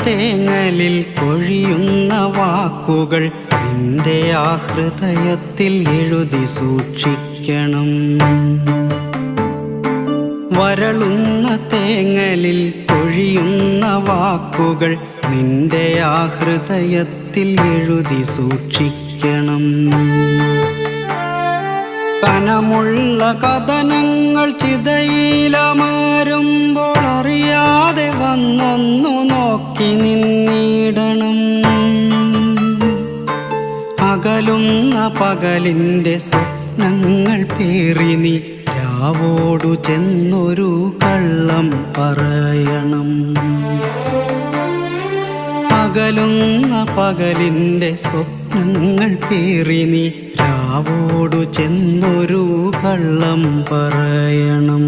തേങ്ങലിൽ കൊഴിയുന്ന വാക്കുകൾ നിന്റെ ആ ഹൃദയത്തിൽ എഴുതി സൂക്ഷിക്കണം. വരളുന്ന തേങ്ങലിൽ കൊഴിയുന്ന വാക്കുകൾ നിന്റെ ആ ഹൃദയത്തിൽ എഴുതി സൂക്ഷിക്കണം. കനമുള്ള കഥനങ്ങൾ ചിതയിലമരുമ്പോൾ അറിയാതെ വന്നൊന്നു നോക്കി നിന്നിടണം. അകലുന്ന പകലിൻ്റെ സ്വപ്നങ്ങൾ പേറി നീ രാവോടു ചെന്നൊരു കള്ളം പറയണം. അകലുന്ന പകലിൻ്റെ സ്വപ്നങ്ങൾ പേറി നീ രാവോടു ചെന്നൊരു കള്ളം പറയണം.